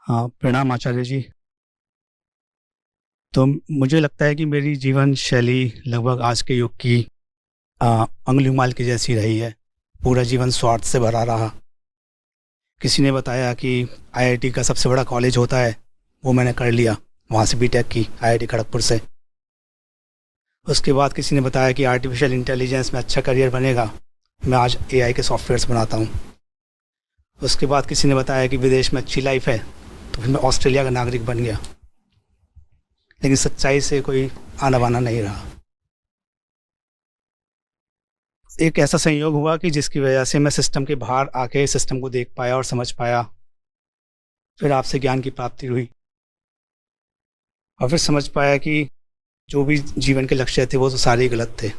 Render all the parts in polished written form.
हाँ, प्रणाम आचार्य जी। तो मुझे लगता है कि मेरी जीवन शैली लगभग आज के युग की अंगुलीमाल की जैसी रही है। पूरा जीवन स्वार्थ से भरा रहा। किसी ने बताया कि आईआईटी का सबसे बड़ा कॉलेज होता है, वो मैंने कर लिया। वहाँ से बीटेक की आईआईटी खड़गपुर से। उसके बाद किसी ने बताया कि आर्टिफिशियल इंटेलिजेंस में अच्छा करियर बनेगा। मैं आज एआई के सॉफ्टवेयर्स बनाता हूँ। उसके बाद किसी ने बताया कि विदेश में अच्छी लाइफ है, तो फिर मैं ऑस्ट्रेलिया का नागरिक बन गया। लेकिन सच्चाई से कोई आना बाना नहीं रहा। एक ऐसा संयोग हुआ कि जिसकी वजह से मैं सिस्टम के बाहर आके सिस्टम को देख पाया और समझ पाया। फिर आपसे ज्ञान की प्राप्ति हुई और फिर समझ पाया कि जो भी जीवन के लक्ष्य थे वो तो सारे ही गलत थे।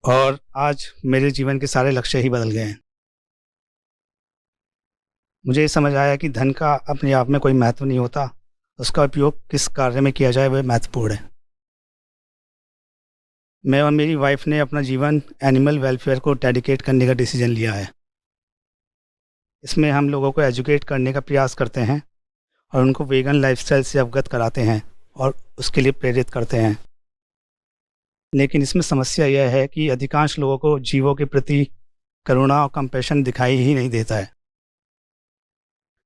और आज मेरे जीवन के सारे लक्ष्य ही बदल गए हैं। मुझे ये समझ आया कि धन का अपने आप में कोई महत्व नहीं होता, उसका उपयोग किस कार्य में किया जाए वह महत्वपूर्ण है। मैं और मेरी वाइफ ने अपना जीवन एनिमल वेलफेयर को डेडिकेट करने का डिसीजन लिया है। इसमें हम लोगों को एजुकेट करने का प्रयास करते हैं और उनको वेगन लाइफस्टाइल से अवगत कराते हैं और उसके लिए प्रेरित करते हैं। लेकिन इसमें समस्या यह है कि अधिकांश लोगों को जीवों के प्रति करुणा और कंपैशन दिखाई ही नहीं देता है।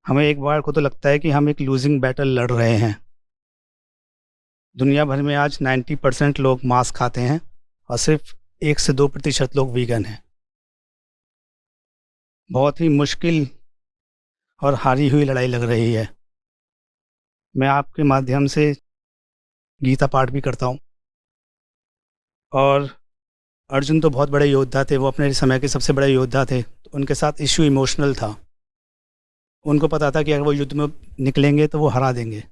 हमें एक बार को तो लगता है कि हम एक लूजिंग बैटल लड़ रहे हैं। दुनिया भर में आज 90% लोग मांस खाते हैं और सिर्फ 1 से 2% लोग वीगन हैं। बहुत ही मुश्किल और हारी हुई लड़ाई लग रही है। मैं आपके माध्यम से गीता पाठ भी करता हूँ। और अर्जुन तो बहुत बड़े योद्धा थे, वो अपने समय के सबसे बड़े योद्धा थे। तो उनके साथ इश्यू इमोशनल था। उनको पता था कि अगर वो युद्ध में निकलेंगे तो वो हरा देंगे।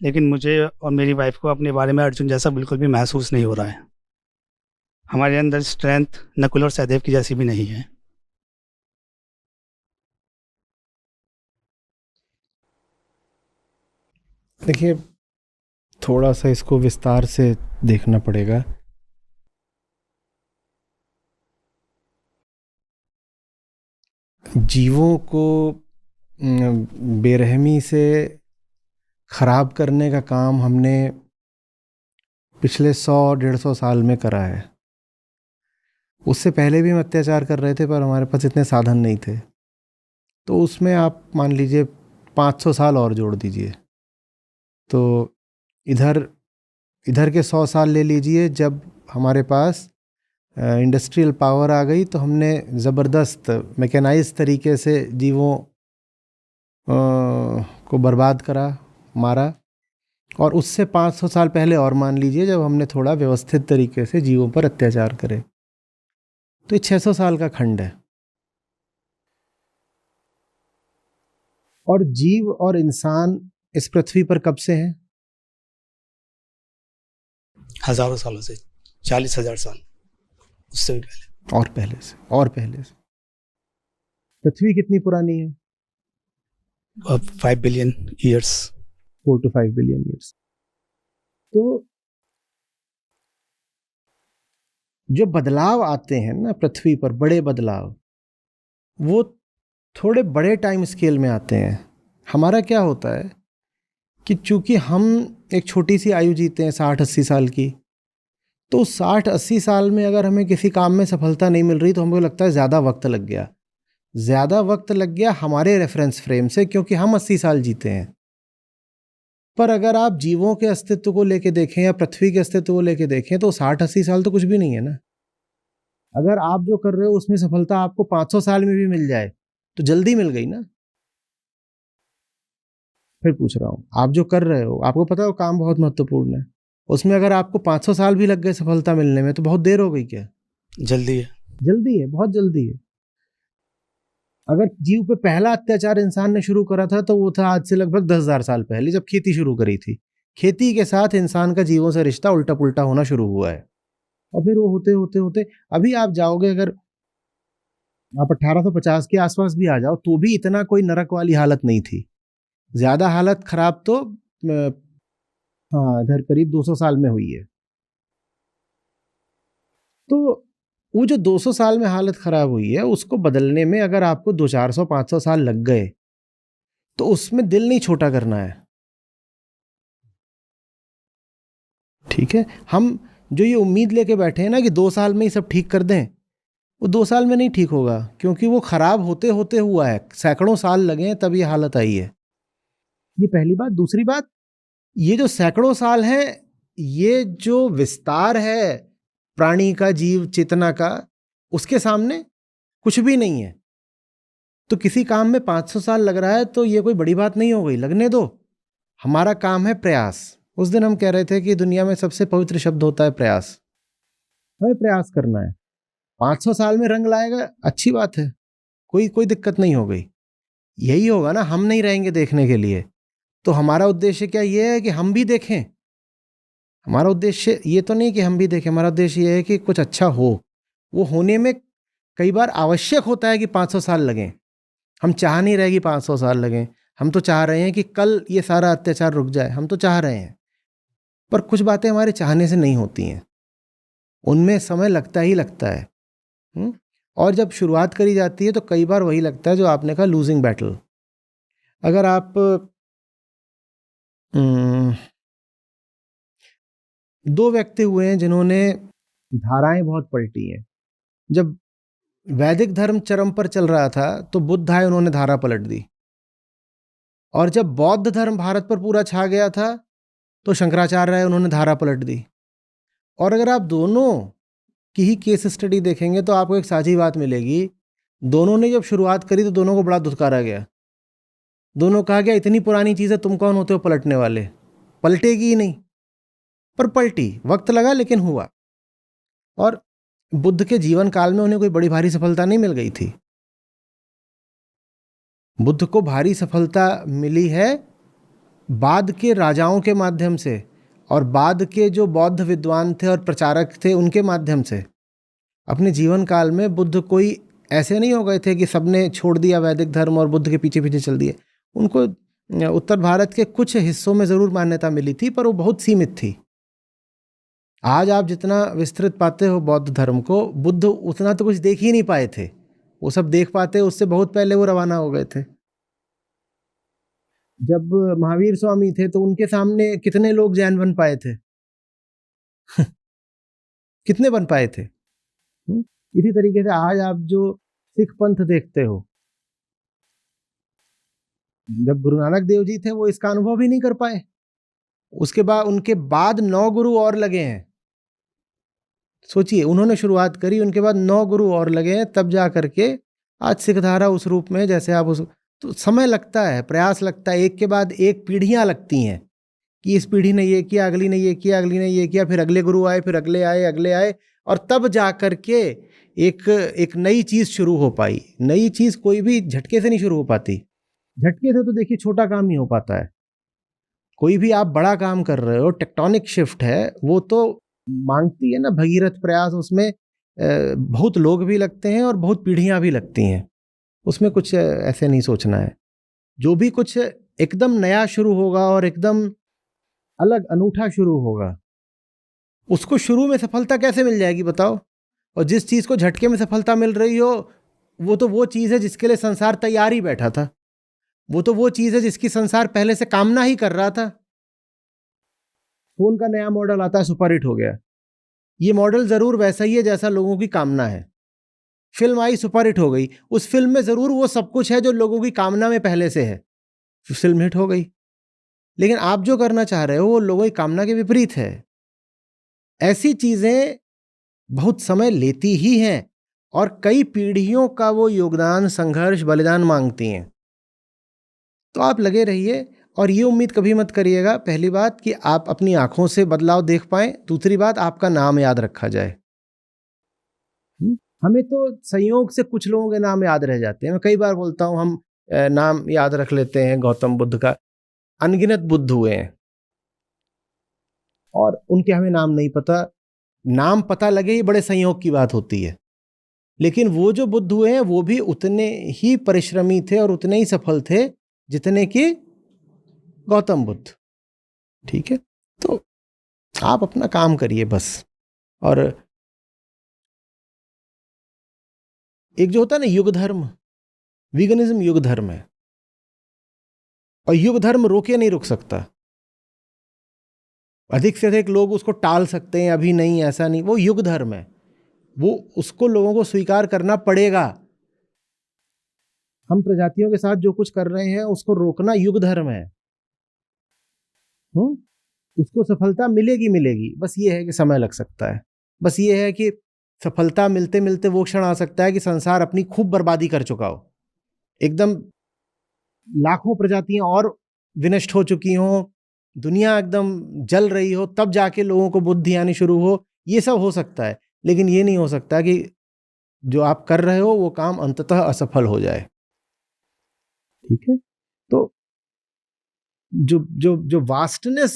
लेकिन मुझे और मेरी वाइफ को अपने बारे में अर्जुन जैसा बिल्कुल भी महसूस नहीं हो रहा है। हमारे अंदर स्ट्रेंथ नकुल और सहदेव की जैसी भी नहीं है। देखिए, थोड़ा सा इसको विस्तार से देखना पड़ेगा। जीवों को बेरहमी से खराब करने का काम हमने पिछले 100-150 साल में करा है। उससे पहले भी हम अत्याचार कर रहे थे, पर हमारे पास इतने साधन नहीं थे। तो उसमें आप मान लीजिए 500 साल और जोड़ दीजिए, तो इधर इधर के 100 साल ले लीजिए। जब हमारे पास इंडस्ट्रियल पावर आ गई तो हमने ज़बरदस्त मैकेनाइज तरीके से जीवों को बर्बाद करा, मारा। और उससे 500 साल पहले और मान लीजिए, जब हमने थोड़ा व्यवस्थित तरीके से जीवों पर अत्याचार करे। तो ये 600 साल का खंड है। और जीव और इंसान इस पृथ्वी पर कब से हैं? हज़ारों सालों से, 40,000 साल, उससे भी पहले। और पहले से पृथ्वी कितनी पुरानी है? अब 5 billion years. 4 to 5 billion years. तो जो बदलाव आते हैं ना पृथ्वी पर, बड़े बदलाव, वो थोड़े बड़े टाइम स्केल में आते हैं। हमारा क्या होता है कि चूंकि हम एक छोटी सी आयु जीते हैं, 60-80 साल की, तो 60-80 साल में अगर हमें किसी काम में सफलता नहीं मिल रही तो हमको लगता है ज़्यादा वक्त लग गया। ज़्यादा वक्त लग गया हमारे रेफरेंस फ्रेम से, क्योंकि हम 80 साल जीते हैं। पर अगर आप जीवों के अस्तित्व को लेके देखें या पृथ्वी के अस्तित्व को लेके देखें, तो 60-80 साल तो कुछ भी नहीं है ना। अगर आप जो कर रहे हो उसमें सफलता आपको 500 साल में भी मिल जाए तो जल्दी मिल गई ना। फिर पूछ रहा हूँ, आप जो कर रहे हो, आपको पता है वो काम बहुत महत्वपूर्ण है, उसमें अगर आपको 500 साल भी लग गए सफलता मिलने में, तो बहुत देर हो गई क्या? जल्दी है। जल्दी है, बहुत जल्दी है। अगर जीव पे पहला अत्याचार इंसान ने शुरू करा था तो वो था आज से लगभग 10,000 साल पहले, जब खेती शुरू करी थी। खेती के साथ इंसान का जीवों से रिश्ता उल्टा पुल्टा होना शुरू हुआ है। और फिर वो होते होते होते अभी आप जाओगे, अगर आप 1850 के आसपास भी आ जाओ, तो भी इतना कोई नरक वाली हालत नहीं थी। ज्यादा हालत खराब तो हाँ, इधर करीब 200 साल में हुई है। तो वो जो 200 साल में हालत खराब हुई है, उसको बदलने में अगर आपको 200-400-500 साल लग गए, तो उसमें दिल नहीं छोटा करना है। ठीक है, हम जो ये उम्मीद लेके बैठे हैं ना कि 2 साल में ही सब ठीक कर दें, वो 2 साल में नहीं ठीक होगा, क्योंकि वो खराब होते होते हुआ है, सैकड़ों साल लगे हैं तब ये हालत आई है। ये पहली बात। दूसरी बात, ये जो सैकड़ों साल हैं, ये जो विस्तार है प्राणी का, जीव चेतना का, उसके सामने कुछ भी नहीं है। तो किसी काम में 500 साल लग रहा है तो ये कोई बड़ी बात नहीं हो गई, लगने दो। हमारा काम है प्रयास। उस दिन हम कह रहे थे कि दुनिया में सबसे पवित्र शब्द होता है प्रयास। हमें प्रयास करना है। 500 साल में रंग लाएगा, अच्छी बात है, कोई कोई दिक्कत नहीं हो गई। यही होगा ना, हम नहीं रहेंगे देखने के लिए। तो हमारा उद्देश्य क्या ये है कि हम भी देखें। हमारा उद्देश्य ये तो नहीं कि हम भी देखें, हमारा उद्देश्य ये है कि कुछ अच्छा हो। वो होने में कई बार आवश्यक होता है कि 500 साल लगें। हम चाह नहीं रहे कि 500 साल लगें, हम तो चाह रहे हैं कि कल ये सारा अत्याचार रुक जाए, हम तो चाह रहे हैं। पर कुछ बातें हमारे चाहने से नहीं होती हैं, उनमें समय लगता ही लगता है। और जब शुरुआत करी जाती है तो कई बार वही लगता है जो आपने कहा, लूजिंग बैटल। अगर आप 2 व्यक्ति हुए हैं जिन्होंने धाराएं बहुत पलटी हैं। जब वैदिक धर्म चरम पर चल रहा था तो बुद्ध आए, उन्होंने धारा पलट दी। और जब बौद्ध धर्म भारत पर पूरा छा गया था तो शंकराचार्य आए, उन्होंने धारा पलट दी। और अगर आप दोनों की ही केस स्टडी देखेंगे तो आपको एक साझी बात मिलेगी। दोनों ने जब शुरुआत करी तो दोनों को बड़ा धुतकारा गया। दोनों कहा गया, इतनी पुरानी चीज़ें तुम कौन होते हो पलटने वाले, पलटेगी ही नहीं। पर पलटी, वक्त लगा लेकिन हुआ। और बुद्ध के जीवन काल में उन्हें कोई बड़ी भारी सफलता नहीं मिल गई थी। बुद्ध को भारी सफलता मिली है बाद के राजाओं के माध्यम से, और बाद के जो बौद्ध विद्वान थे और प्रचारक थे उनके माध्यम से। अपने जीवन काल में बुद्ध कोई ऐसे नहीं हो गए थे कि सबने छोड़ दिया वैदिक धर्म और बुद्ध के पीछे पीछे चल दिए। उनको उत्तर भारत के कुछ हिस्सों में ज़रूर मान्यता मिली थी, पर वो बहुत सीमित थी। आज आप जितना विस्तृत पाते हो बौद्ध धर्म को, बुद्ध उतना तो कुछ देख ही नहीं पाए थे। वो सब देख पाते उससे बहुत पहले वो रवाना हो गए थे। जब महावीर स्वामी थे तो उनके सामने कितने लोग जैन बन पाए थे? कितने बन पाए थे? इसी तरीके से आज आप जो सिख पंथ देखते हो, जब गुरु नानक देव जी थे वो इसका अनुभव ही नहीं कर पाए। उसके बाद उनके बाद 9 गुरु और लगे हैं। सोचिए, उन्होंने शुरुआत करी, उनके बाद 9 गुरु और लगे हैं, तब जा करके आज सिख धारा उस रूप में जैसे आप उस। तो समय लगता है, प्रयास लगता है, एक के बाद एक पीढ़ियां लगती हैं कि इस पीढ़ी ने ये किया, अगली ने ये किया, अगली ने ये किया, फिर अगले गुरु आए, फिर अगले आए, अगले आए, और तब जा करके एक नई चीज़ शुरू हो पाई। नई चीज़ कोई भी झटके से नहीं शुरू हो पाती। झटके से तो देखिए छोटा काम ही हो पाता है। कोई भी आप बड़ा काम कर रहे हो, टेक्टोनिक शिफ्ट है, वो तो मांगती है ना भगीरथ प्रयास। उसमें बहुत लोग भी लगते हैं और बहुत पीढ़ियां भी लगती हैं। उसमें कुछ ऐसे नहीं सोचना है। जो भी कुछ एकदम नया शुरू होगा और एकदम अलग अनूठा शुरू होगा, उसको शुरू में सफलता कैसे मिल जाएगी बताओ? और जिस चीज़ को झटके में सफलता मिल रही हो, वो तो वो चीज़ है जिसके लिए संसार तैयार ही बैठा था। वो तो वो चीज़ है जिसकी संसार पहले से कामना ही कर रहा था। फोन का नया मॉडल आता है, सुपर हिट हो गया। ये मॉडल ज़रूर वैसा ही है जैसा लोगों की कामना है। फिल्म आई, सुपर हिट हो गई, उस फिल्म में ज़रूर वो सब कुछ है जो लोगों की कामना में पहले से है, फिल्म हिट हो गई। लेकिन आप जो करना चाह रहे हो वो लोगों की कामना के विपरीत है। ऐसी चीज़ें बहुत समय लेती ही हैं और कई पीढ़ियों का वो योगदान, संघर्ष, बलिदान मांगती हैं। तो आप लगे रहिए और ये उम्मीद कभी मत करिएगा, पहली बात, कि आप अपनी आंखों से बदलाव देख पाएं। दूसरी बात, आपका नाम याद रखा जाए। हमें तो संयोग से कुछ लोगों के नाम याद रह जाते हैं। मैं कई बार बोलता हूँ, हम नाम याद रख लेते हैं गौतम बुद्ध का। अनगिनत बुद्ध हुए हैं और उनके हमें नाम नहीं पता। नाम पता लगे ही बड़े संयोग की बात होती है। लेकिन वो जो बुद्ध हुए हैं वो भी उतने ही परिश्रमी थे और उतने ही सफल थे जितने कि गौतम बुद्ध। ठीक है, तो आप अपना काम करिए बस। और एक जो होता है ना युग धर्म, वीगनिज्म युग धर्म है। और युग धर्म रोके नहीं रुक सकता। अधिक से अधिक लोग उसको टाल सकते हैं, अभी नहीं, ऐसा नहीं, वो युग धर्म है, वो उसको लोगों को स्वीकार करना पड़ेगा। हम प्रजातियों के साथ जो कुछ कर रहे हैं उसको रोकना युग धर्म है। उसको सफलता मिलेगी मिलेगी, बस ये है कि समय लग सकता है। बस ये है कि सफलता मिलते मिलते वो क्षण आ सकता है कि संसार अपनी खूब बर्बादी कर चुका हो, एकदम लाखों प्रजातियां और विनष्ट हो चुकी हों, दुनिया एकदम जल रही हो, तब जाके लोगों को बुद्धि आनी शुरू हो। ये सब हो सकता है, लेकिन ये नहीं हो सकता कि जो आप कर रहे हो वो काम अंततः असफल हो जाए। ठीक है, तो जो जो जो वास्टनेस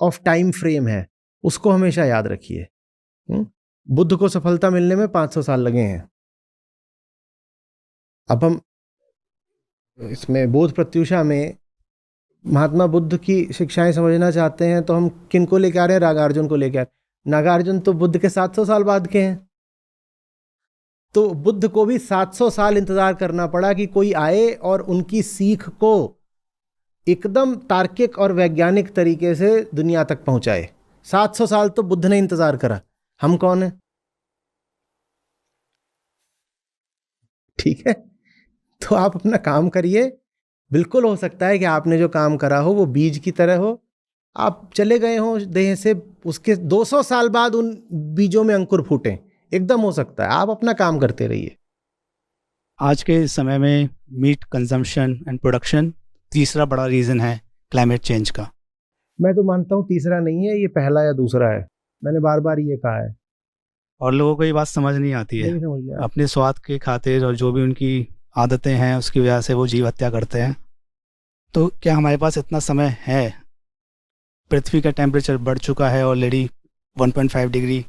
ऑफ टाइम फ्रेम है उसको हमेशा याद रखिए। बुद्ध को सफलता मिलने में 500 साल लगे हैं। अब हम इसमें बोध प्रत्युषा में महात्मा बुद्ध की शिक्षाएं समझना चाहते हैं तो हम किन को लेके आ रहे हैं? नागार्जुन को लेके आ रहे हैं। नागार्जुन तो बुद्ध के 700 साल बाद के हैं, तो बुद्ध को भी 700 साल इंतजार करना पड़ा कि कोई आए और उनकी सीख को एकदम तार्किक और वैज्ञानिक तरीके से दुनिया तक पहुंचाए। 700 साल तो बुद्ध ने इंतजार करा, हम कौन है? ठीक है, तो आप अपना काम करिए। बिल्कुल हो सकता है कि आपने जो काम करा हो वो बीज की तरह हो, आप चले गए हो देह से, उसके 200 साल बाद उन बीजों में अंकुर फूटे, एकदम हो सकता है। आप अपना काम करते रहिए। आज के समय में मीट कंजम्पशन एंड प्रोडक्शन तीसरा बड़ा रीज़न है क्लाइमेट चेंज का। मैं तो मानता हूँ तीसरा नहीं है, ये पहला या दूसरा है। मैंने बार बार ये कहा है और लोगों को ये बात समझ नहीं आती है। नहीं समझ में अपने स्वाद के खातिर और जो भी उनकी आदतें हैं उसकी वजह से वो जीव हत्या करते हैं। तो क्या हमारे पास इतना समय है? पृथ्वी का टेम्परेचर बढ़ चुका है ऑलरेडी 1.5 डिग्री,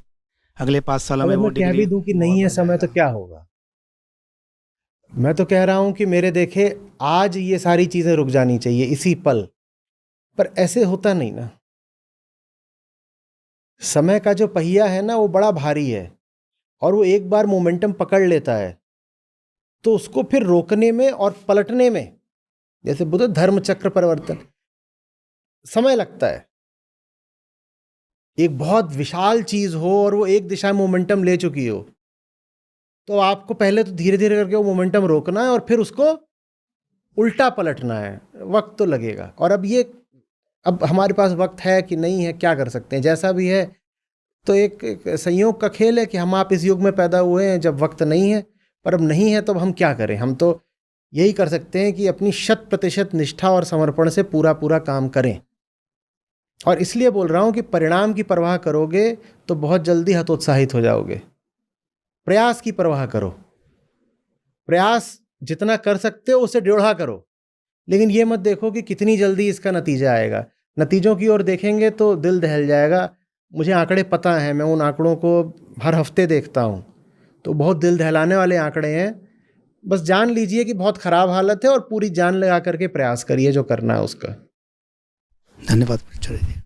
अगले 5 सालों में अगर वो मैं कह डिग्री भी दूं कि नहीं है समय तो क्या होगा? मैं तो कह रहा हूं कि मेरे देखे आज ये सारी चीजें रुक जानी चाहिए इसी पल, पर ऐसे होता नहीं ना। समय का जो पहिया है ना वो बड़ा भारी है, और वो एक बार मोमेंटम पकड़ लेता है तो उसको फिर रोकने में और पलटने में, जैसे बुद्ध धर्म चक्र परिवर्तन, समय लगता है। एक बहुत विशाल चीज हो और वो एक दिशा में मोमेंटम ले चुकी हो, तो आपको पहले तो धीरे धीरे करके वो मोमेंटम रोकना है और फिर उसको उल्टा पलटना है। वक्त तो लगेगा, और अब हमारे पास वक्त है कि नहीं है, क्या कर सकते हैं? जैसा भी है तो एक संयोग का खेल है कि हम आप इस युग में पैदा हुए हैं जब वक्त नहीं है, पर अब नहीं है तो अब हम क्या करें? हम तो यही कर सकते हैं कि अपनी 100% निष्ठा और समर्पण से पूरा पूरा काम करें। और इसलिए बोल रहा हूं कि परिणाम की परवाह करोगे तो बहुत जल्दी हतोत्साहित हो जाओगे। प्रयास की परवाह करो, प्रयास जितना कर सकते हो उससे 1.5 करो, लेकिन ये मत देखो कि कितनी जल्दी इसका नतीजा आएगा। नतीजों की ओर देखेंगे तो दिल दहल जाएगा। मुझे आंकड़े पता हैं, मैं उन आंकड़ों को हर हफ्ते देखता हूँ, तो बहुत दिल दहलाने वाले आंकड़े हैं। बस जान लीजिए कि बहुत खराब हालत है और पूरी जान लगा करके प्रयास करिए जो करना है उसका। धन्यवाद आचार्य जी।